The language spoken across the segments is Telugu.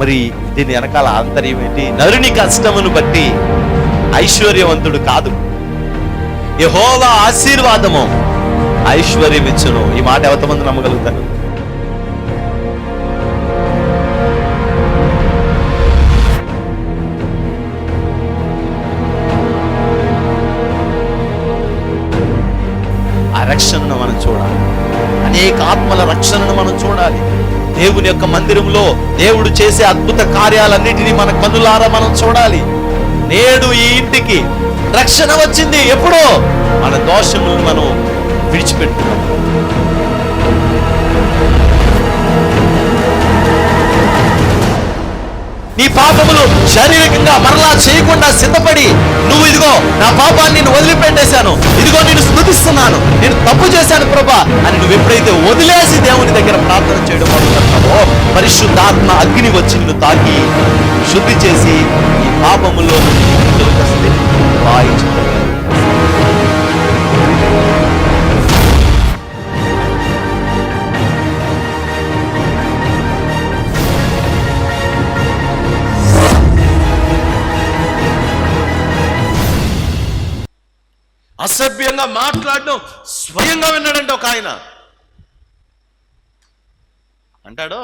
మరి దీని వెనకాల ఆంతర్యం ఏంటి? నరుని కష్టమును బట్టి ఐశ్వర్యవంతుడు కాదు, యెహోవా ఆశీర్వాదము ఐశ్వర్యం ఇచ్చును. ఈ మాట ఎంతమంది నమ్మగలుగుతారు? ఆ రక్షణను మనం చూడాలి, అనేక ఆత్మల రక్షణను మనం చూడాలి. దేవుని యొక్క మందిరంలో దేవుడు చేసే అద్భుత కార్యాలన్నిటినీ మన కన్నులారా మనం చూడాలి. నేడు ఈ ఇంటికి రక్షణ వచ్చింది. ఎప్పుడో మన దోషములను మనం విడిచిపెట్టుకున్నాం. నీ పాపములు శారీరకంగా మరలా చేయకుండా సిద్ధపడి, నువ్వు ఇదిగో నా పాపాన్ని నేను వదిలిపెట్టేశాను, ఇదిగో నేను స్తుతిస్తున్నాను, నేను తప్పు చేశాను ప్రభా అని నువ్వు ఎప్పుడైతే వదిలేసి దేవుని దగ్గర ప్రార్థన చేయడం మొదలుపెడతావో, పరిశుద్ధాత్మ అగ్ని వచ్చి నిన్ను తాకి శుద్ధి చేసి ఈ పాపములో అసభ్యంగా మాట్లాడడం స్వయంగా విన్నాడంటే ఒక ఆయన అంటాడు,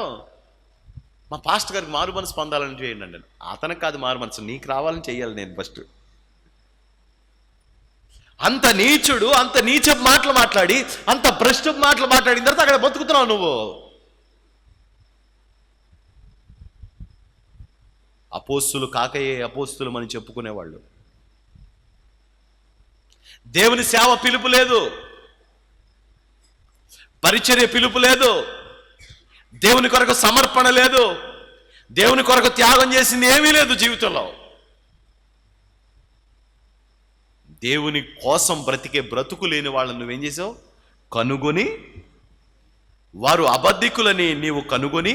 మా పాస్టర్ గారికి మారు మనసు పొందాలని చేయండి అండి. అతనికి కాదు మారు మనసు, నీకు రావాలని చెయ్యాలి నేను ఫస్ట్. అంత నీచుడు, అంత నీచ మాటలు మాట్లాడి, అంత భ్రష్టు మాటలు మాట్లాడిన తర్వాత అక్కడ బతుకుతున్నావు నువ్వు. అపోస్తులు కాకయే అపోస్తులు అని చెప్పుకునేవాళ్ళు. దేవుని సేవ పిలుపు లేదు, పరిచర్య పిలుపు లేదు, దేవుని కొరకు సమర్పణ లేదు, దేవుని కొరకు త్యాగం చేసింది ఏమీ లేదు జీవితంలో. దేవుని కోసం బ్రతికే బ్రతుకు లేని వాళ్ళని నువ్వేం చేసావు? కనుగొని, వారు అబద్ధికులని నీవు కనుగొని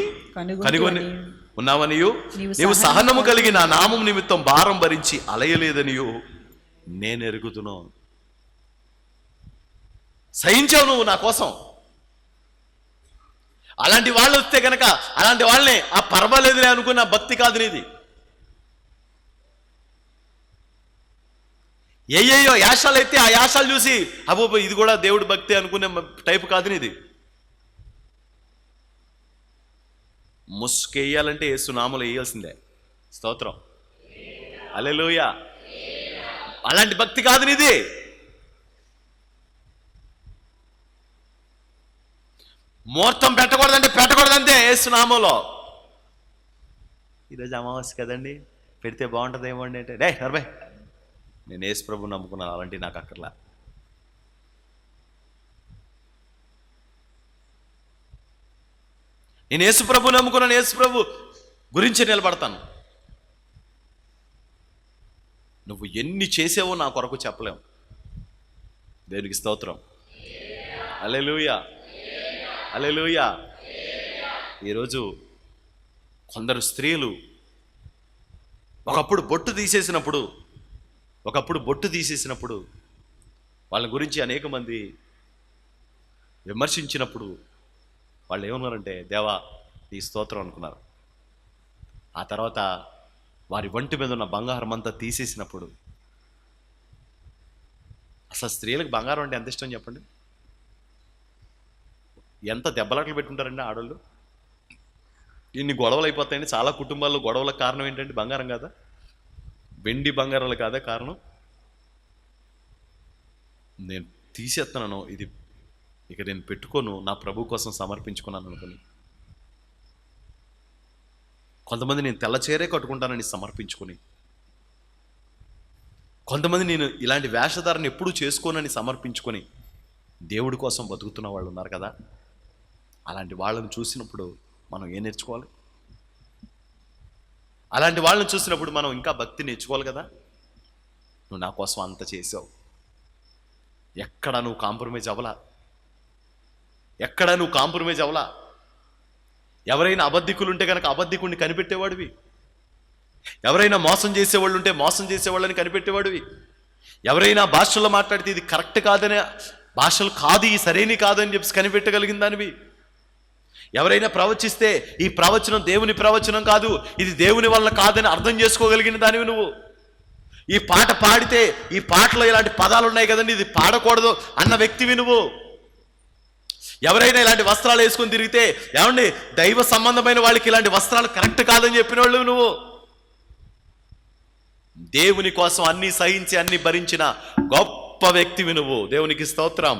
ఉన్నావనియు, నీవు సహనము కలిగి నా నామం నిమిత్తం భారం భరించి అలయలేదనియు నేను ఎరుగుతున్నాను. సహించావు నువ్వు నా కోసం. అలాంటి వాళ్ళు వస్తే కనుక అలాంటి వాళ్ళని ఆ పర్వాలేదులే అనుకున్న భక్తి కాదు నీది. ఏయో యాశాలు అయితే ఆ యాశాలు చూసి అబ్బో ఇది కూడా దేవుడి భక్తి అనుకునే టైపు కాదు నీది. ముసుకేయాలంటే యేసునామములో వేయాల్సిందే. స్తోత్రం, హల్లెలూయా. అలాంటి భక్తి కాదు నీది. ముహూర్తం పెట్టకూడదంటే యేసునామములో. ఈరోజు అమావాస్య కదండి, పెడితే బాగుంటుందేమో అండి అంటే, డే నర్భయ్ నేను యేసు ప్రభు నమ్ముకున్నాను, అలాంటివి నాకు అక్కర్లా. నేను యేసు ప్రభు నమ్ముకున్నాను, యేసు ప్రభు గురించి నిలబడతాను. నువ్వు ఎన్ని చేసావో నా కొరకు చెప్పలేవు. దేవునికి స్తోత్రం, హల్లెలూయా, హల్లెలూయా. ఈరోజు కొందరు స్త్రీలు ఒకప్పుడు బొట్టు తీసేసినప్పుడు వాళ్ళ గురించి అనేక మంది విమర్శించినప్పుడు వాళ్ళు ఏమన్నారంటే, దేవా నీ స్తోత్రం అనుకున్నారు. ఆ తర్వాత వారి ఒంటి మీద ఉన్న బంగారం అంతా తీసేసినప్పుడు, అసలు స్త్రీలకు బంగారం అంటే ఎంత ఇష్టం చెప్పండి? ఎంత దెబ్బలాట్లు పెట్టుకుంటారండి ఆడవాళ్ళు. ఇన్ని గొడవలు అయిపోతాయండి. చాలా కుటుంబాల్లో గొడవలకు కారణం ఏంటంటే బంగారం కాదా, వెండి బంగారాలు కాదా కారణం? నేను తీసేస్తున్నాను, ఇది ఇక నేను పెట్టుకోను, నా ప్రభు కోసం సమర్పించుకున్నాను అనుకుని. కొంతమంది నేను తెల్ల చీరే కట్టుకుంటానని సమర్పించుకొని, కొంతమంది నేను ఇలాంటి వేషధారణ ఎప్పుడూ చేసుకోనని సమర్పించుకొని దేవుడి కోసం బతుకుతున్న వాళ్ళు ఉన్నారు కదా. అలాంటి వాళ్ళని చూసినప్పుడు మనం ఏం నేర్చుకోవాలి? అలాంటి వాళ్ళని చూసినప్పుడు మనం ఇంకా భక్తి నేర్చుకోవాలి కదా. నువ్వు నా కోసం అంత చేసావు, ఎక్కడ నువ్వు కాంప్రమైజ్ అవ్వలా. ఎవరైనా అబద్ధికులు ఉంటే కనుక అబద్ధికుడిని కనిపెట్టేవాడివి, ఎవరైనా మోసం చేసేవాళ్ళు ఉంటే మోసం చేసేవాళ్ళని కనిపెట్టేవాడివి, ఎవరైనా భాషల్లో మాట్లాడితే ఇది కరెక్ట్ కాదనే భాషలు కాదు, ఈ సరైన కాదని చెప్పి కనిపెట్టగలిగిన దానివి, ఎవరైనా ప్రవచిస్తే ఈ ప్రవచనం దేవుని ప్రవచనం కాదు, ఇది దేవుని వల్ల కాదని అర్థం చేసుకోగలిగిన దానివి నువ్వు. ఈ పాట పాడితే ఈ పాటలో ఇలాంటి పదాలు ఉన్నాయి కదండి, ఇది పాడకూడదు అన్న వ్యక్తివి నువ్వు. ఎవరైనా ఇలాంటి వస్త్రాలు వేసుకొని తిరిగితే ఏమండి దైవ సంబంధమైన వాళ్ళకి ఇలాంటి వస్త్రాలు కరెక్ట్ కాదని చెప్పిన వాళ్ళు నువ్వు. దేవుని కోసం అన్ని సహించి అన్ని భరించిన గొప్ప వ్యక్తివి నువ్వు. దేవునికి స్తోత్రం.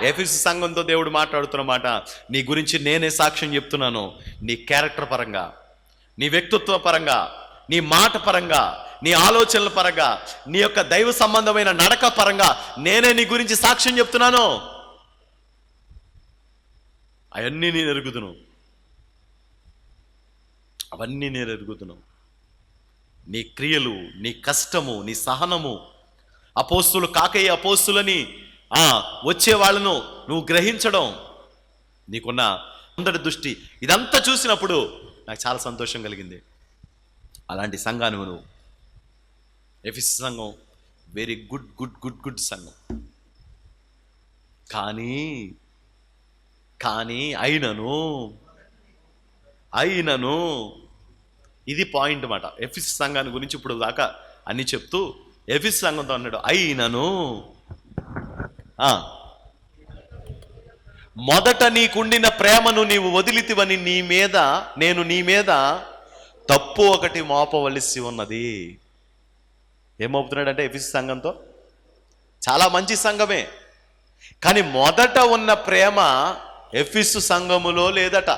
ఎఫెసు సంఘంతో దేవుడు మాట్లాడుతున్నమాట, నీ గురించి నేనే సాక్ష్యం చెప్తున్నాను. నీ క్యారెక్టర్ పరంగా, నీ వ్యక్తిత్వ పరంగా, నీ మాట పరంగా, నీ ఆలోచనల పరంగా, నీ యొక్క దైవ సంబంధమైన నడక పరంగా నేనే నీ గురించి సాక్ష్యం చెప్తున్నాను. అవన్నీ నేను ఎరుగుదును, అవన్నీ నేను ఎరుగుదును. నీ క్రియలు, నీ కష్టము, నీ సహనము, అపోస్తులు కాకయ్య అపోస్తులని వచ్చే వాళ్ళను నువ్వు గ్రహించడం, నీకున్న అందరి దృష్టి, ఇదంతా చూసినప్పుడు నాకు చాలా సంతోషం కలిగింది. అలాంటి సంఘాన్ని నువ్వు. ఎఫెసు సంఘం very good good good good సంఘం. కానీ అయినను ఇది పాయింట్ మాట. ఎఫెసు సంఘాన్ని గురించి ఇప్పుడు దాకా అన్ని చెప్తూ ఎఫెసు సంఘంతో అన్నాడు, అయినను మొదట నీకుండిన ప్రేమను నీవు వదిలితివని నేను నీ మీద తప్పు ఒకటి మోపవలసి ఉన్నది. ఏం మోపుతున్నాడంటే ఎఫెసు సంఘంతో, చాలా మంచి సంఘమే, కానీ మొదట ఉన్న ప్రేమ ఎఫెసు సంఘములో లేదట.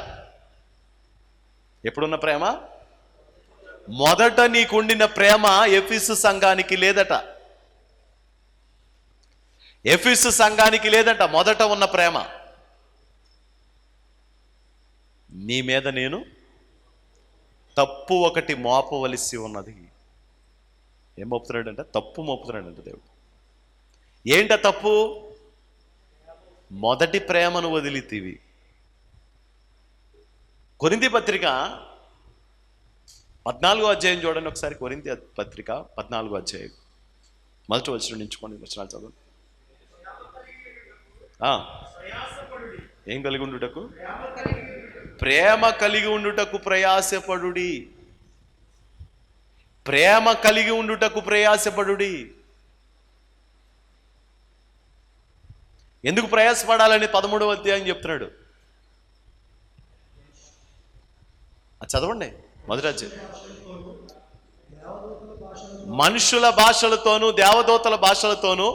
ఎప్పుడున్న ప్రేమ? మొదట నీకుండిన ప్రేమ ఎఫెసు సంఘానికి లేదట. ఎఫెసు సంఘానికి లేదట మొదట ఉన్న ప్రేమ. నీ మీద నేను తప్పు ఒకటి మోపవలసి ఉన్నది. ఏం మోపుతున్నాడంట? తప్పు మోపుతున్నాడంట దేవుడు. ఏంట తప్పు? మొదటి ప్రేమను వదిలితివి. కొరింథీ పత్రిక 14వ అధ్యాయం చూడండి ఒకసారి. కొరింథీ పత్రిక 14వ అధ్యాయం మొదటి వచనం నుంచి కొన్ని వచనాలు చదవండి. ఏం కలిగి ఉండుటకు? ప్రేమ కలిగి ఉండుటకు ప్రయాసపడుడి. ప్రేమ కలిగి ఉండుటకు ప్రయాసపడుడి. ఎందుకు ప్రయాసపడాలని 13వ అధ్యాయం చెప్తున్నాడు. అది చదవండి. మొదటి అధ్యాయం. మనుషుల భాషలతోనూ దేవదూతల భాషలతోనూ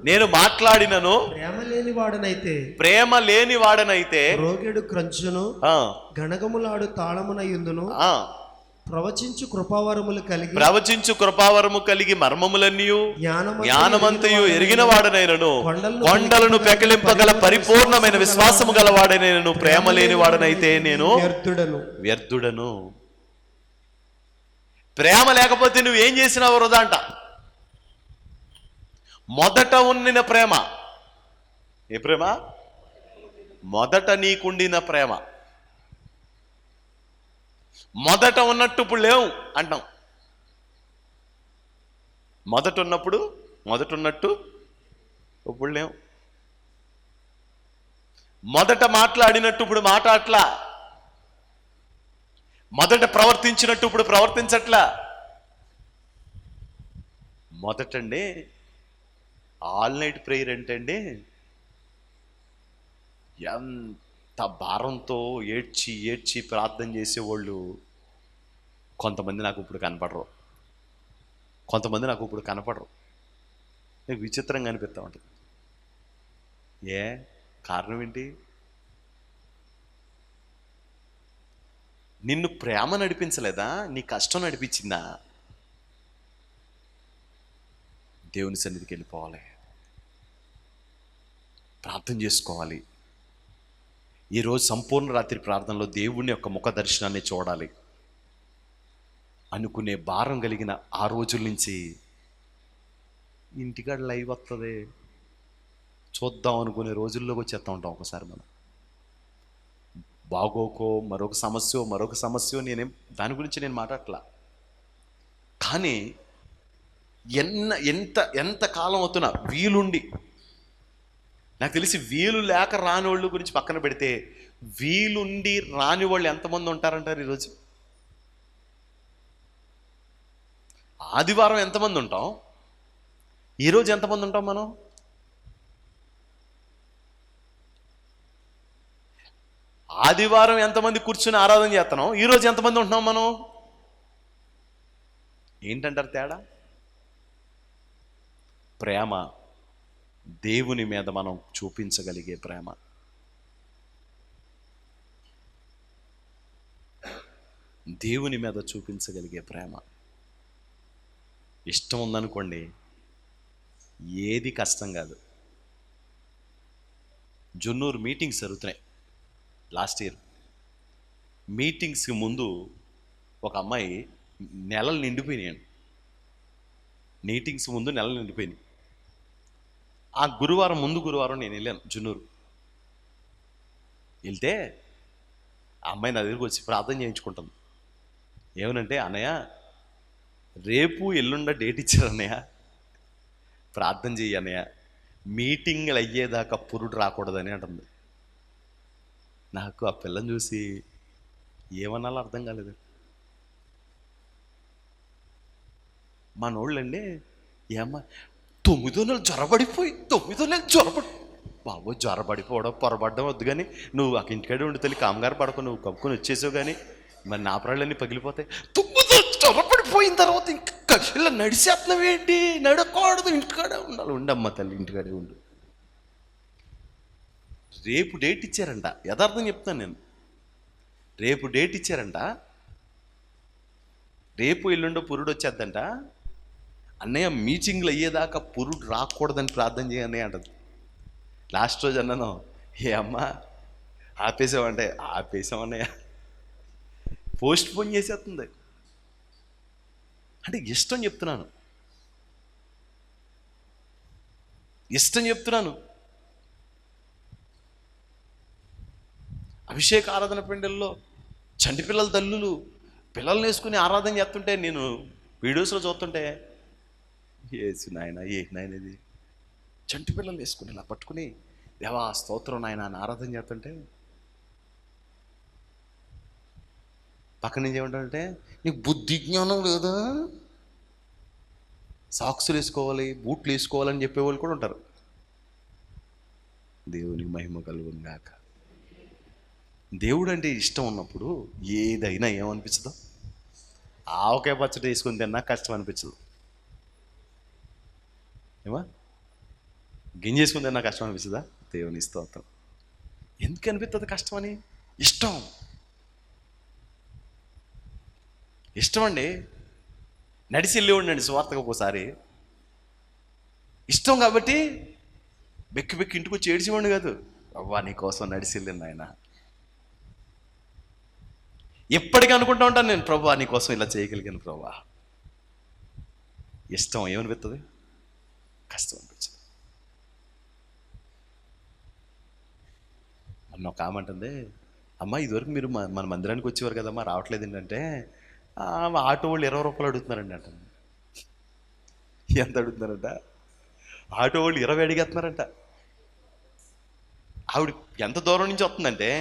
నేను మాట్లాడినను ప్రేమ లేని వాడనైతే రోగెడు క్రంచును గణగములాడు తాళమునయుందును ప్రవచించు కృపావరము కలిగి మర్మములన్నీయు జ్ఞానమంతయు ఎరిగిన వాడనైనను కొండలను పెకలింపగల పరిపూర్ణమైన విశ్వాసము గల వాడనైనను ప్రేమ లేని వాడనైతే నేను వ్యర్థుడను. ప్రేమ లేకపోతే నువ్వు ఏం చేసినావు వృధా అంట. మొదట ఉండిన ప్రేమ. ఏ ప్రేమ? మొదట నీకుండిన ప్రేమ. మొదట ఉన్నట్టు ఇప్పుడు లేవు అంటాం. మొదట ఉన్నట్టు ఇప్పుడు లేవు. మొదట మాట్లాడినట్టు ఇప్పుడు మాట్లాడట్లా. మొదట ప్రవర్తించినట్టు ఇప్పుడు ప్రవర్తించట్లా. మొదటండి ఆల్ నైట్ ప్రేయర్ ఏంటండి, ఎంత భారంతో ఏడ్చి ప్రార్థన చేసేవాళ్ళు కొంతమంది నాకు ఇప్పుడు కనపడరు. నాకు విచిత్రంగా అనిపిస్తూ ఉంటుంది. కారణం ఏంటి? నిన్ను ప్రేమ నడిపించలేదా? నీ కష్టం నడిపించిందా? దేవుని సన్నిధికి వెళ్ళిపోవాలి, ప్రార్థన చేసుకోవాలి. ఈరోజు సంపూర్ణ రాత్రి ప్రార్థనలో దేవుని యొక్క ముఖ దర్శనాన్ని చూడాలి అనుకునే భారం కలిగిన ఆ రోజుల నుంచి ఇంటికాడ లైవ్ వస్తుంది చూద్దాం అనుకునే రోజుల్లోకి వచ్చేస్తూ ఉంటాం. ఒకసారి మనం బాగోకో మరొక సమస్య నేనేం దాని గురించి నేను మాట్లాడట్లా. కానీ ఎంత కాలం అవుతున్నా వీలుండి నాకు తెలిసి వీలు లేక రాని వాళ్ళు గురించి పక్కన పెడితే, వీలుండి రాని వాళ్ళు ఎంతమంది ఉంటారంటారు ఈరోజు? ఆదివారం ఎంతమంది ఉంటాం? ఈరోజు ఎంతమంది ఉంటాం మనం? ఆదివారం ఎంతమంది కూర్చుని ఆరాధన చేస్తున్నాం, ఈరోజు ఎంతమంది ఉంటున్నాం మనం? ఏంటంటారు తేడా? ప్రేమ, దేవుని మీద మనం చూపించగలిగే ప్రేమ. దేవుని మీద చూపించగలిగే ప్రేమ. ఇష్టం ఉందనుకోండి, ఏది కష్టం కాదు. జున్నూరు మీటింగ్స్ జరుగుతున్నాయి. లాస్ట్ ఇయర్ మీటింగ్స్కి ముందు ఒక అమ్మాయి నెలలు నిండిపోయినాయండి. మీటింగ్స్ ముందు నెలలు నిండిపోయినాయి. ఆ గురువారం ముందు గురువారం నేను వెళ్ళాను జున్నూరు. వెళ్తే ఆ అమ్మాయి నా దగ్గరికి వచ్చి ప్రార్థన చేయించుకుంటుంది. ఏమనంటే, అన్నయ్య రేపు ఎల్లుండ డేట్ ఇచ్చారు అన్నయ్య, ప్రార్థన చెయ్యి అన్నయ్య, మీటింగ్లు అయ్యేదాకా పురుడు రాకూడదని అంటుంది. నాకు ఆ పిల్లని చూసి ఏమన్నాలో అర్థం కాలేదు. మనోళ్ళండి ఏమ్మా 9 నెలలు జ్వరపడి బాబు, జ్వరపడిపోవడం పొరపడడం వద్దు, కానీ నువ్వు ఆ ఇంటికాడే ఉండి తల్లి కామగారు పడకు, నువ్వు కప్పుకొని వచ్చేసావు, కానీ మరి నా ప్రాణాలన్నీ పగిలిపోతాయి. 9 నెలలు జ్వరపడిపోయిన తర్వాత ఇంకా ఇలా నడిచేస్తున్నావు ఏంటి? నడకూడదు, ఇంటికాడే ఉండాలి. ఉండమ్మ తల్లి, ఇంటికాడే ఉండు. రేపు డేట్ ఇచ్చారంట. యథార్థం చెప్తాను నేను. రేపు డేట్ ఇచ్చారంట. రేపు ఎల్లుండో పురుడు వచ్చేద్దంట. అన్నయ్య మీటింగ్లు అయ్యేదాకా పురుడు రాకూడదని ప్రార్థన చేయన్నయ్య అంటది. లాస్ట్ రోజు అన్నాను, ఏ అమ్మా ఆపేసామంటే, ఆపేసామన్నయ్య, పోస్ట్ పోన్ చేసేస్తుంది. అంటే ఇష్టం చెప్తున్నాను. అభిషేక ఆరాధన పెండల్లో చంటి పిల్లల తల్లులు పిల్లల్ని వేసుకుని ఆరాధన చేస్తుంటే, నేను వీడియోస్లో చూస్తుంటే, ఏసు నాయన, ఏ నాయన ఇది, చంటి పిల్లలు వేసుకుని ఇలా పట్టుకుని దేవా స్తోత్రం నాయన అని ఆరాధన చేస్తుంటే, పక్కన నుంచి ఏమంటారంటే, నీకు బుద్ధి జ్ఞానం లేదా, సాక్సులు వేసుకోవాలి, బూట్లు వేసుకోవాలని చెప్పేవాళ్ళు కూడా ఉంటారు. దేవునికి మహిమ కలుగును గాక. దేవుడు అంటే ఇష్టం ఉన్నప్పుడు ఏదైనా ఏమనిపించదు? ఆవకాయ పచ్చడి వేసుకుని తిన్నా కష్టం అనిపించదు. ఏమా గింజ వేసుకుని తిన్నా కష్టం అనిపించదా? దేవుని స్తోత్రం. ఎందుకు అనిపిస్తుంది కష్టం అని? ఇష్టం అండి. నడిచి వెళ్ళేవాడినండి సువార్తకు ఒకసారి. ఇష్టం కాబట్టి బెక్కి ఇంటికి వచ్చి ఏడ్చేవాడిని కాదు. అవ్వా నీ కోసం నడిచి వెళ్ళింది ఆయన. ఎప్పటికీ అనుకుంటా ఉంటాను నేను, ప్రభా నీ కోసం ఇలా చేయగలిగాను ప్రభా. ఇష్టం ఏమనిపిస్తుంది? కష్టం అనిపించదు. మొన్న ఒక ఆమె అంటుంది, అమ్మ ఇదివరకు మీరు మన మందిరానికి వచ్చేవారు కదమ్మా, రావట్లేదు ఏంటంటే, ఆటో వాళ్ళు 20 రూపాయలు అడుగుతున్నారండి అంటుంది. ఎంత అడుగుతున్నారంట? ఆటో వాళ్ళు 20 అడిగేస్తున్నారంట. ఆవిడ ఎంత దూరం నుంచి వస్తుందంటే,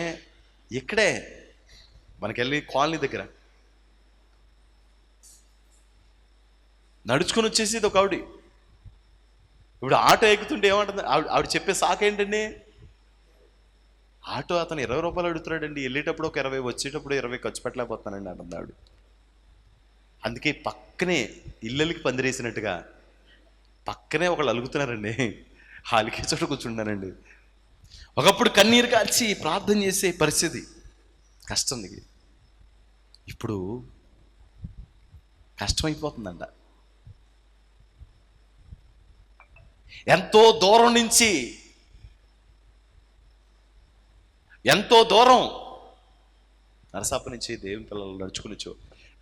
ఇక్కడే మనకెళ్ళి కాలనీ దగ్గర నడుచుకుని వచ్చేసి ఇది ఒక ఆవిడ. ఇప్పుడు ఆటో ఎక్కుతుంటే ఏమంటుంది ఆవిడ చెప్పే సాకు ఏంటండి? ఆటో అతను 20 రూపాయలు అడుగుతున్నాడండి, వెళ్ళేటప్పుడు ఒక 20, వచ్చేటప్పుడు 20 ఖర్చు పెట్టలేకపోతానండి అంటుంది ఆవిడ. అందుకే పక్కనే ఇళ్ళకి పందిరేసినట్టుగా పక్కనే ఒకళ్ళు అలుగుతున్నారండి, హాలికే చోట కూర్చుంటానండి. ఒకప్పుడు కన్నీరు కాల్చి ప్రార్థన చేసే పరిస్థితి, కష్టం దిగి ఇప్పుడు కష్టమైపోతుందంట. ఎంతో దూరం నుంచి, ఎంతో దూరం నరసాప నుంచి దేవుని పిల్లలు నడుచుకునిచ్చో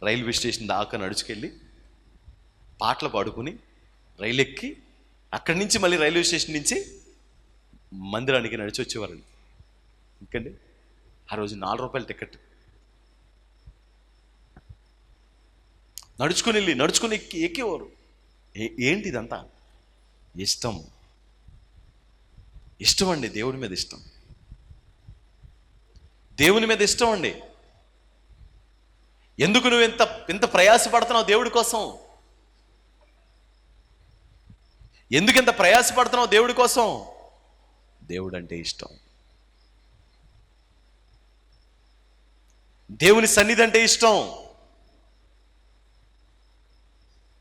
రైల్వే స్టేషన్ దాకా నడుచుకెళ్ళి పాటలు పాడుకుని రైలు ఎక్కి అక్కడి నుంచి మళ్ళీ రైల్వే స్టేషన్ నుంచి మందిరానికి నడిచి వచ్చేవారండి. ఇంకండి ఆ రోజు 4 రూపాయల టికెట్. నడుచుకుని ఎక్కేవారు. ఏంటి ఇదంతా? ఇష్టం. ఇష్టం అండి, దేవుని మీద ఇష్టం, దేవుని మీద ఇష్టం అండి. ఎందుకు నువ్వు ఇంత ప్రయాసపడుతున్నావు దేవుడి కోసం? ఎందుకు ఇంత ప్రయాసపడుతున్నావు దేవుడి కోసం? దేవుడు అంటే ఇష్టం. దేవుని సన్నిధి అంటే ఇష్టం.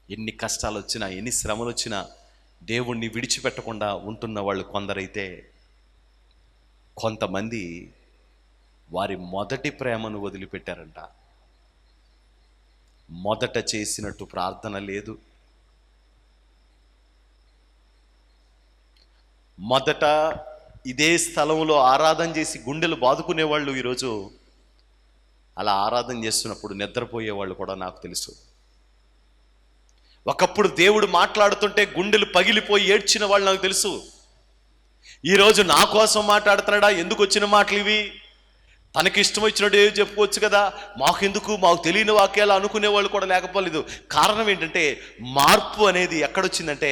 ఎన్ని కష్టాలు వచ్చినా, ఎన్ని శ్రమలు వచ్చినా దేవుణ్ణి విడిచిపెట్టకుండా ఉంటున్న వాళ్ళు కొందరైతే, కొంతమంది వారి మొదటి ప్రేమను వదిలిపెట్టారంట. మొదట చేసినట్టు ప్రార్థన లేదు, మొదట ఇదే స్థలంలో ఆరాధన చేసి గుండెలు బాదుకునే వాళ్ళు ఈరోజు అలా ఆరాధన చేస్తున్నప్పుడు నిద్రపోయే వాళ్ళు కూడా నాకు తెలుసు. ఒకప్పుడు దేవుడు మాట్లాడుతుంటే గుండెలు పగిలిపోయి ఏడ్చిన వాళ్ళు నాకు తెలుసు. ఈరోజు నా కోసం మాట్లాడుతున్నాడా, ఎందుకు వచ్చిన మాటలు ఇవి, తనకి ఇష్టం వచ్చినట్టు ఏదో చెప్పుకోవచ్చు కదా, మాకెందుకు, మాకు తెలియని వాక్యాలు అనుకునే వాళ్ళు కూడా లేకపోలేదు. కారణం ఏంటంటే మార్పు అనేది ఎక్కడొచ్చిందంటే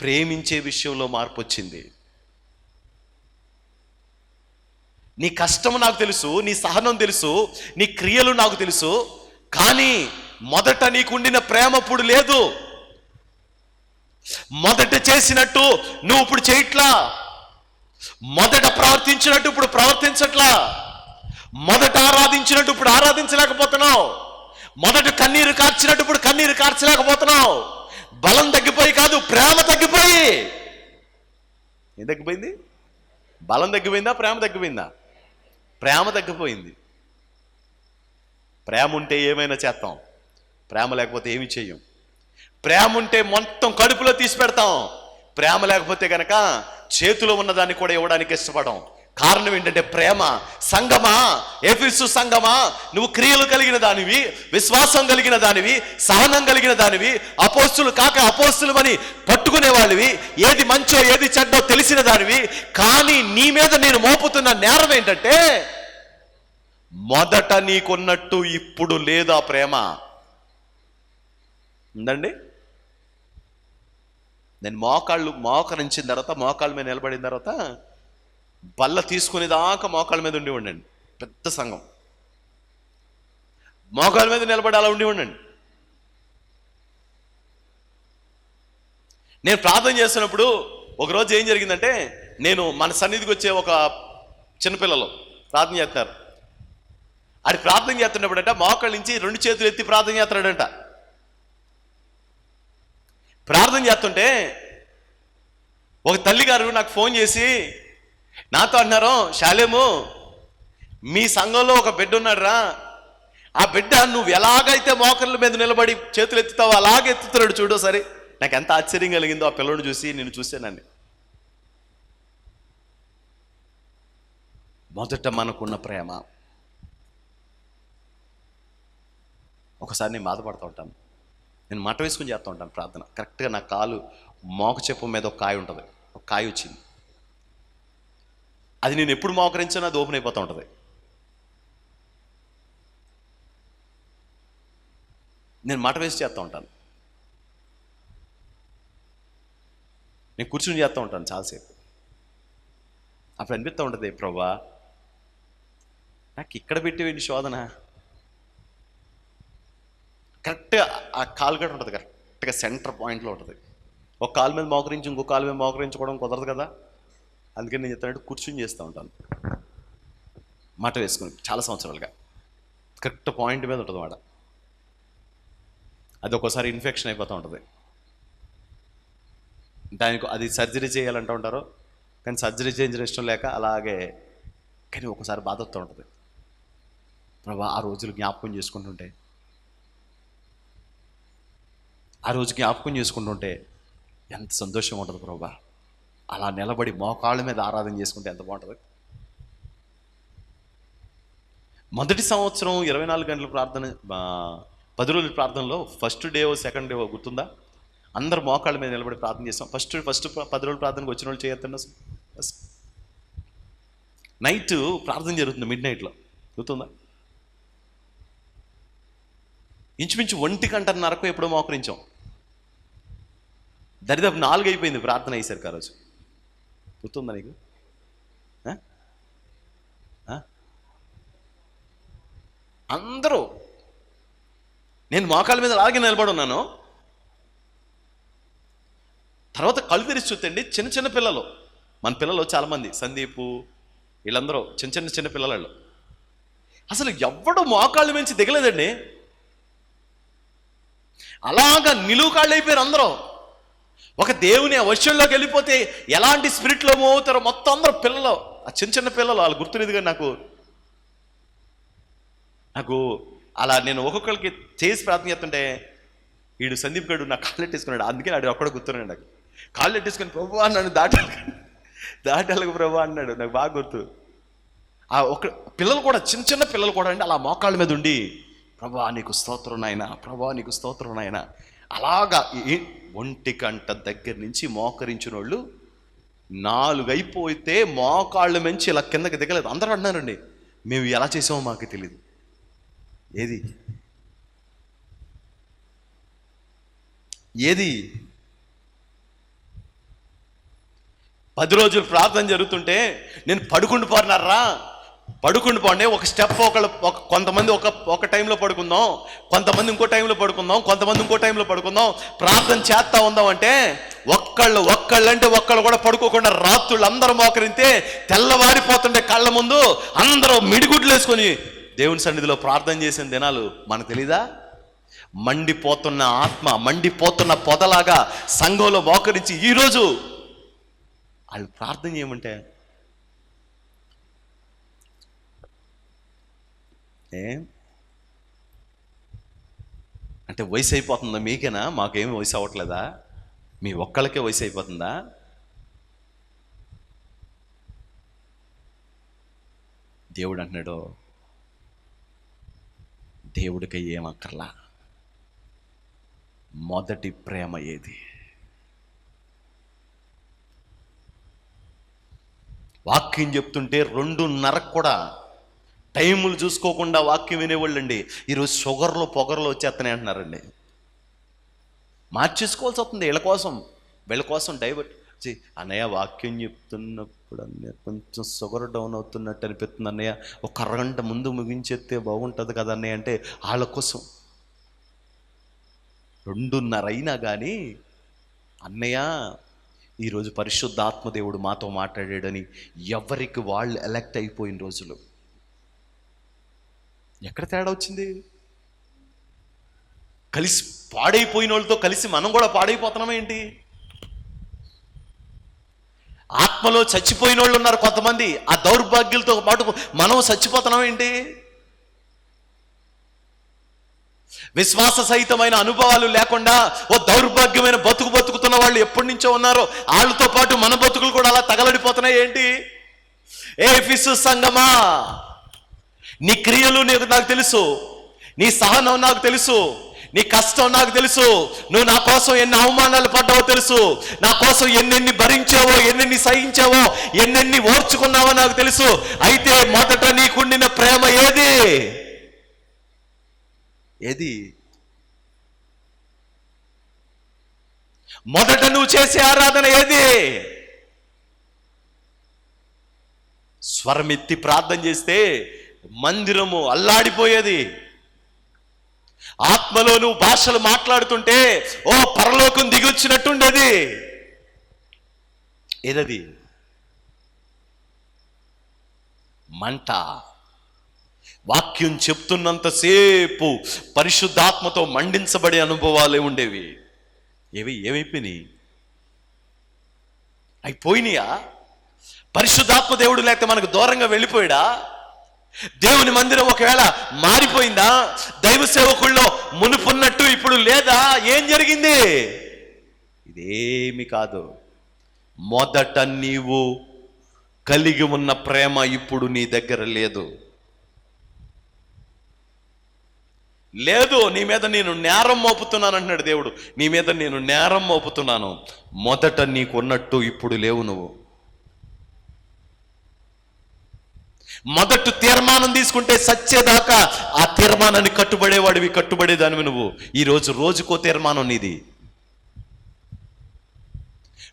ప్రేమించే విషయంలో మార్పు వచ్చింది. నీ కష్టం నాకు తెలుసు, నీ సహనం తెలుసు, నీ క్రియలు నాకు తెలుసు, కానీ మొదట నీకుండిన ప్రేమ ఇప్పుడు లేదు. మొదట చేసినట్టు నువ్వు ఇప్పుడు చేయట్లా, మొదట ప్రవర్తించినట్టు ఇప్పుడు ప్రవర్తించట్లా, మొదట ఆరాధించినట్టు ఇప్పుడు ఆరాధించలేకపోతున్నావు, మొదట కన్నీరు కార్చినట్టు ఇప్పుడు కన్నీరు కార్చలేకపోతున్నావు. బలం తగ్గిపోయి కాదు, ప్రేమ తగ్గిపోయి. ఏం తగ్గిపోయింది? బలం తగ్గిపోయిందా, ప్రేమ తగ్గిపోయిందా? ప్రేమ తగ్గిపోయింది. ప్రేమ ఉంటే ఏమైనా చేస్తాం, ప్రేమ లేకపోతే ఏమి చెయ్యం. ప్రేమ ఉంటే మొత్తం కడుపులో తీసి పెడతాం, ప్రేమ లేకపోతే కనుక చేతిలో ఉన్నదాన్ని కూడా ఇవ్వడానికి ఇష్టపడం. కారణం ఏంటంటే ప్రేమ. సంగమా, ఎఫెసు సంగమా, నువ్వు క్రియలు కలిగిన దానివి, విశ్వాసం కలిగిన దానివి, సహనం కలిగిన దానివి, అపోస్తులు కాక అపోస్తులమని పట్టుకునే వాళ్ళవి, ఏది మంచో ఏది చెడ్డో తెలిసిన దానివి. కానీ నీ మీద నేను మోపుతున్న నేరం ఏంటంటే మొదట నీకున్నట్టు ఇప్పుడు లేదా ప్రేమ ఉందండి. నేను మోకరించిన తర్వాత, మోకాళ్ళ మీద నిలబడిన తర్వాత బల్ల తీసుకునే దాకా మోకాళ్ళ మీద ఉండండి. పెద్ద సంఘం, మోకాళ్ళ మీద నిలబడి అలా ఉండండి. నేను ప్రార్థన చేస్తున్నప్పుడు ఒకరోజు ఏం జరిగిందంటే, నేను మన సన్నిధికి వచ్చే ఒక చిన్నపిల్లలు ప్రార్థన చేస్తున్నారు. అది ప్రార్థన చేస్తున్నప్పుడంట మోకాళ్ళ నుంచి 2 చేతులు ఎత్తి ప్రార్థన చేస్తున్నాడంట. ప్రార్థన చేస్తుంటే ఒక తల్లిగారు నాకు ఫోన్ చేసి నాతో అన్నారు, శాలేము, మీ సంఘంలో ఒక బిడ్డ ఉన్నాడు రా, ఆ బిడ్డ నువ్వు ఎలాగైతే మోకాళ్ళ మీద నిలబడి చేతులు ఎత్తుతావో అలాగే ఎత్తుతున్నాడు చూడు. సరే, నాకు ఎంత ఆశ్చర్యం కలిగిందో ఆ పిల్లడు చూసి, నేను చూశానండి. మొదట మనకున్న ప్రేమ. ఒకసారి నేను బాధపడుతూ ఉంటాను, నేను మట వేసుకుని చేస్తూ ఉంటాను ప్రార్థన. కరెక్ట్గా నా కాలు మోక చెప్పు మీద ఒక కాయ ఉంటుంది, ఒక కాయ వచ్చింది. అది నేను ఎప్పుడు మోకరించినా అది ఓపెన్ అయిపోతూ ఉంటుంది. నేను మట వేసి చేస్తూ ఉంటాను, నేను కూర్చుని చేస్తూ ఉంటాను చాలాసేపు. అప్పుడు అనిపిస్తూ ఉంటుంది, ప్రభా నాకు ఇక్కడ పెట్టేవేంటి శోధన. కరెక్ట్గా ఆ కాలు గట్ట ఉంటుంది, కరెక్ట్గా సెంటర్ పాయింట్లో ఉంటుంది. ఒక కాలు మీద మోకరించి ఇంకో కాలు మీద మోకరించుకోవడం కుదరదు కదా. అందుకని నేను చెప్తానంటే కూర్చుని చేస్తూ ఉంటాను మాట వేసుకుని చాలా సంవత్సరాలుగా. కరెక్ట్ పాయింట్ మీద ఉంటుంది మాట. అది ఒక్కోసారి ఇన్ఫెక్షన్ అయిపోతూ ఉంటుంది. దానికి అది సర్జరీ చేయాలంటూ ఉంటారు, కానీ సర్జరీ చేయించిన ఇష్టం లేక అలాగే. కానీ ఒకసారి బాధ వస్తూ ఉంటుంది, ప్రభా ఆ రోజులు జ్ఞాపకం చేసుకుంటుంటే, ఆ రోజు జ్ఞాపకం చేసుకుంటుంటే ఎంత సంతోషం ఉంటుంది ప్రభా. అలా నిలబడి మోకాళ్ళ మీద ఆరాధన చేసుకుంటే ఎంత బాగుంటుంది. మొదటి సంవత్సరం 24 గంటల ప్రార్థన, 10 రోజుల ప్రార్థనలో ఫస్ట్ డే సెకండ్ డే గుర్తుందా? అందరు మోకాళ్ళ మీద నిలబడి ప్రార్థన చేస్తాం. ఫస్ట్ 10 రోజుల ప్రార్థనకు వచ్చిన వాళ్ళు చేయొద్దండి. ఫస్ట్ నైట్ ప్రార్థన జరుగుతుంది, మిడ్ నైట్లో, గుర్తుందా? ఇంచుమించు 1:30 ఎప్పుడో మోకరించాం. దరిదాపు 4 అయిపోయింది ప్రార్థన అయ్యేసరికి. ఆ రోజు గుర్తుందా నీకు? అందరూ. నేను మోకాళ్ళ మీద అలాగే నిలబడి ఉన్నాను. తర్వాత కళ్ళు తెరిచి చూస్తే చిన్న చిన్న పిల్లలు, మన పిల్లలు చాలామంది, సందీపు వీళ్ళందరూ చిన్న పిల్లలు. అసలు ఎవడు మోకాళ్ళు మించి దిగలేదండి. అలాగా నిలువు కాళ్ళు అయిపోయారు అందరూ. ఒక దేవుని వర్షంలోకి వెళ్ళిపోతే ఎలాంటి స్పిరిట్లో మూవ్ అవుతారో మొత్తం అందరూ పిల్లలు, ఆ చిన్న పిల్లలు. వాళ్ళు గుర్తులేదు కానీ నాకు అలా నేను ఒక్కొక్కరికి చేసి ప్రార్థన చేస్తుంటే వీడు సందీప్ గడు నా కాళ్ళు ఎట్టేసుకున్నాడు. అందుకే ఆడు ఒక్కడ గుర్తున్నాడు. నాకు కాళ్ళు ఎట్టేసుకుని ప్రభు అన్నాడు, దాటాలకు ప్రభు అన్నాడు. నాకు బాగా గుర్తు. ఆ ఒక పిల్లలు కూడా చిన్న పిల్లలు కూడా అండి అలా మోకాళ్ళ మీద ఉండి ప్రభా నీకు స్తోత్రం నాయనా, ప్రభా నీకు స్తోత్రం నాయనా. అలాగా 1 గంట దగ్గర నుంచి మోకరించిన వాళ్ళు 4 అయిపోతే మోకాళ్ళు మంచి ఇలా కిందకి దిగలేదు. అందరూ అన్నారండి మేము ఎలా చేసామో మాకు తెలియదు. ఏది 10 రోజులు ప్రార్థన జరుగుతుంటే నేను పడుకుంటూ పోండి, ఒక స్టెప్ కొంతమంది ఒక టైంలో పడుకుందాం, కొంతమంది ఇంకో టైంలో పడుకుందాం, కొంతమంది ఇంకో టైంలో పడుకుందాం, ప్రార్థన చేస్తా ఉందాం అంటే ఒక్కళ్ళు కూడా పడుకోకుండా రాత్రులు అందరూ మోకరితే తెల్లవారిపోతుండే కళ్ళ ముందు అందరూ మిడిగుడ్లు వేసుకొని దేవుని సన్నిధిలో ప్రార్థన చేసిన దినాలు మనకు తెలీదా? మండిపోతున్న ఆత్మ, మండిపోతున్న పొదలాగా సంఘంలో మోకరించి ఈరోజు వాళ్ళు ప్రార్థన చేయమంటే అంటే వయసు అయిపోతుందా మీకేనా? మాకేమి వయసు అవ్వట్లేదా? మీ ఒక్కళ్ళకే వయసు అయిపోతుందా? దేవుడు అంటున్నాడు, దేవుడికి ఏమక్కర్లా, మొదటి ప్రేమ ఏది? వాక్యం చెప్తుంటే 2:30 కూడా టైములు చూసుకోకుండా వాక్యం వినేవాళ్ళండి. ఈరోజు షుగర్లు పొగర్లు వచ్చేస్తానే అంటున్నారండి. మార్చేసుకోవాల్సి వస్తుంది వీళ్ళ కోసం డైవర్ట్. అన్నయ్య వాక్యం చెప్తున్నప్పుడు అన్నయ్య కొంచెం షుగర్ డౌన్ అవుతున్నట్టు అనిపిస్తుంది అన్నయ్య, ఒక అరగంట ముందు ముగించేస్తే బాగుంటుంది కదా అన్నయ్య అంటే వాళ్ళ కోసం 2:30 అయినా కానీ అన్నయ్య ఈరోజు పరిశుద్ధాత్మదేవుడు మాతో మాట్లాడాడని ఎవరికి వాళ్ళు ఎలక్ట్ అయిపోయిన రోజులు. ఎక్కడ తేడా వచ్చింది? కలిసి పాడైపోయిన వాళ్ళతో కలిసి మనం కూడా పాడైపోతున్నాం ఏంటి? ఆత్మలో చచ్చిపోయిన వాళ్ళు ఉన్నారు కొంతమంది, ఆ దౌర్భాగ్యులతో పాటు మనం చచ్చిపోతున్నాం ఏంటి? విశ్వాస సహితమైన అనుభవాలు లేకుండా ఓ దౌర్భాగ్యమైన బతుకుతున్న వాళ్ళు ఎప్పటి నుంచో ఉన్నారో వాళ్ళతో పాటు మన బతుకులు కూడా అలా తగలడిపోతున్నాయి ఏంటి? ఎఫెసు సంఘమా, నీ క్రియలు నాకు తెలుసు, నీ సహనం నాకు తెలుసు, నీ కష్టం నాకు తెలుసు, నువ్వు నా కోసం ఎన్ని అవమానాలు పడ్డావో తెలుసు, నా కోసం ఎన్నెన్ని భరించావో, ఎన్నెన్ని సహించావో, ఎన్నెన్ని ఓర్చుకున్నావో నాకు తెలుసు. అయితే మొదట నీకుండిన ప్రేమ ఏది? మొదట నువ్వు చేసే ఆరాధన ఏది? స్వరమెత్తి ప్రార్థన చేస్తే మందిరము అల్లాడిపోయేది. ఆత్మలో నువ్వు భాషలు మాట్లాడుతుంటే ఓ పరలోకం దిగొచ్చినట్టుండేది. ఏదది? మంట. వాక్యం చెప్తున్నంతసేపు పరిశుద్ధాత్మతో మండించబడే అనుభవాలే ఉండేవి. ఏమైపోయినాయి? అయిపోయినాయా? పరిశుద్ధాత్మ దేవుడు లేకపోతే మనకు దూరంగా వెళ్ళిపోయాడా? దేవుని మందిరం ఒకవేళ మారిపోయిందా? దైవ సేవకుల్లో మునుపున్నట్టు ఇప్పుడు లేదా? ఏం జరిగింది? ఇదేమి కాదు. మొదట నీవు కలిగి ఉన్న ప్రేమ ఇప్పుడు నీ దగ్గర లేదు. నీ మీద నేను నేరం మోపుతున్నాను అంటున్నాడు దేవుడు. నీ మీద నేను నేరం మోపుతున్నాను. మొదట నీకున్నట్టు ఇప్పుడు లేవు. నువ్వు మొదట తీర్మానం తీసుకుంటే సచ్చేదాకా ఆ తీర్మానాన్ని కట్టుబడేదానివి నువ్వు. ఈరోజు రోజుకో తీర్మానం నీది,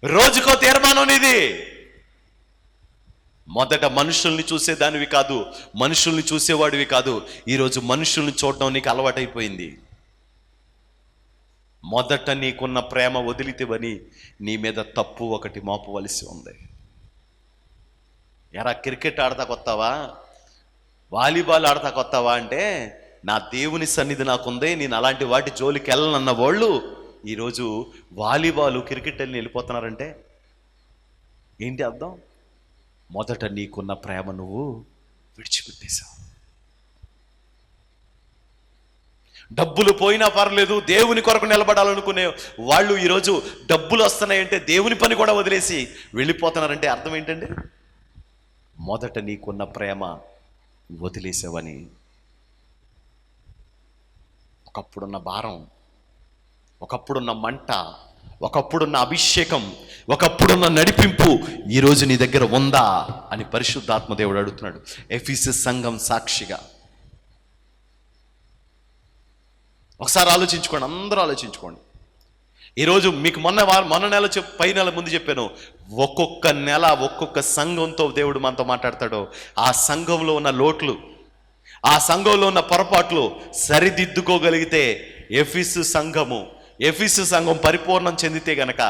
రోజుకో తీర్మానం నీది. మొదట మనుషుల్ని చూసేదానివి కాదు, మనుషుల్ని చూసేవాడివి కాదు. ఈరోజు మనుషుల్ని చూడడం నీకు అలవాటైపోయింది. మొదట నీకున్న ప్రేమ వదిలితేవని నీ మీద తప్పు ఒకటి మోపవలసి ఉంది. ఎరా క్రికెట్ ఆడతాకొస్తావా, వాలీబాల్ ఆడతాకొస్తావా అంటే, నా దేవుని సన్నిధి నాకుంది, నేను అలాంటి వాటి జోలికి వెళ్ళనన్న వాళ్ళు ఈరోజు వాలీబాల్ క్రికెట్ వెళ్ళిపోతున్నారంటే ఏంటి అర్థం? మొదట నీకున్న ప్రేమ నువ్వు విడిచిపెట్టేశావు. డబ్బులు పోయినా పర్లేదు, దేవుని కొరకు నిలబడాలనుకునే వాళ్ళు ఈరోజు డబ్బులు వస్తున్నాయంటే దేవుని పని కూడా వదిలేసి వెళ్ళిపోతున్నారంటే అర్థం ఏంటండి? మొదట నీకున్న ప్రేమ వదిలేసావని. ఒకప్పుడున్న భారం, ఒకప్పుడున్న మంట, ఒకప్పుడున్న అభిషేకం, ఒకప్పుడున్న నడిపింపు ఈరోజు నీ దగ్గర ఉందా అని పరిశుద్ధాత్మ దేవుడు అడుగుతున్నాడు ఎఫెససు సంఘం సాక్షిగా. ఒకసారి ఆలోచించుకోండి, అందరూ ఆలోచించుకోండి. ఈరోజు మీకు మొన్న నెల పై నెల ముందు చెప్పాను, ఒక్కొక్క నెల ఒక్కొక్క సంఘంతో దేవుడు మనతో మాట్లాడతాడు. ఆ సంఘంలో ఉన్న లోట్లు, ఆ సంఘంలో ఉన్న పొరపాట్లు సరిదిద్దుకోగలిగితే ఎఫెససు సంఘం పరిపూర్ణం చెందితే గనక,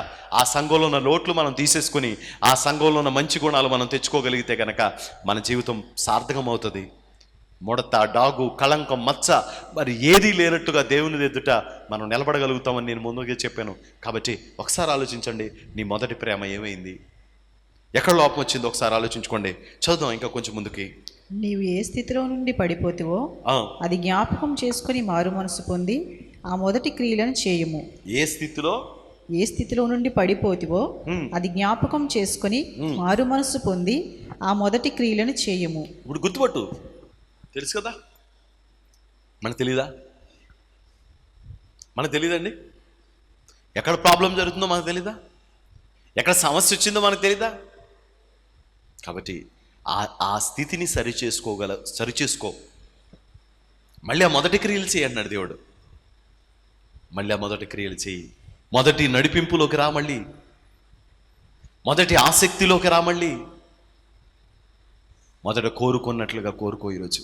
ఆ సంఘంలో ఉన్న లోట్లు మనం తీసేసుకుని ఆ సంఘంలో ఉన్న మంచి గుణాలు మనం తెచ్చుకోగలిగితే గనక మన జీవితం సార్థకం అవుతుంది. ముడత, డాగు, కళంకం, మచ్చ మరి ఏదీ లేనట్టుగా దేవుని ఎదుట మనం నిలబడగలుగుతామని నేను ముందుగా చెప్పాను. కాబట్టి ఒకసారి ఆలోచించండి, నీ మొదటి ప్రేమ ఏమైంది? ఎక్కడ లోపం వచ్చిందో ఒకసారి ఆలోచించుకోండి. చదువుదాం ఇంకా కొంచెం ముందుకి. నీవు ఏ స్థితిలో నుండి పడిపోతివో అది జ్ఞాపకం చేసుకుని మారు మనసు పొంది ఆ మొదటి క్రియలను చేయము. ఏ స్థితిలో నుండి పడిపోతివో అది జ్ఞాపకం చేసుకుని మారు మనసు పొంది ఆ మొదటి క్రియలను చేయము. ఇప్పుడు గుర్తుపట్టు, తెలుసు కదా, మనకు తెలీదా? మనకు తెలీదండి. ఎక్కడ ప్రాబ్లం జరుగుతుందో మనకు తెలీదా? ఎక్కడ సమస్య వచ్చిందో మనకు తెలీదా? కాబట్టి ఆ స్థితిని సరిచేసుకో. మళ్ళీ ఆ మొదటి క్రియలు చేయి అన్నాడు దేవుడు. మళ్ళీ ఆ మొదటి క్రియలు చేయి, మొదటి నడిపింపులోకి రా, మళ్ళీ మొదటి ఆసక్తిలోకి రా, మళ్ళీ మొదట కోరుకున్నట్లుగా కోరుకో ఈరోజు.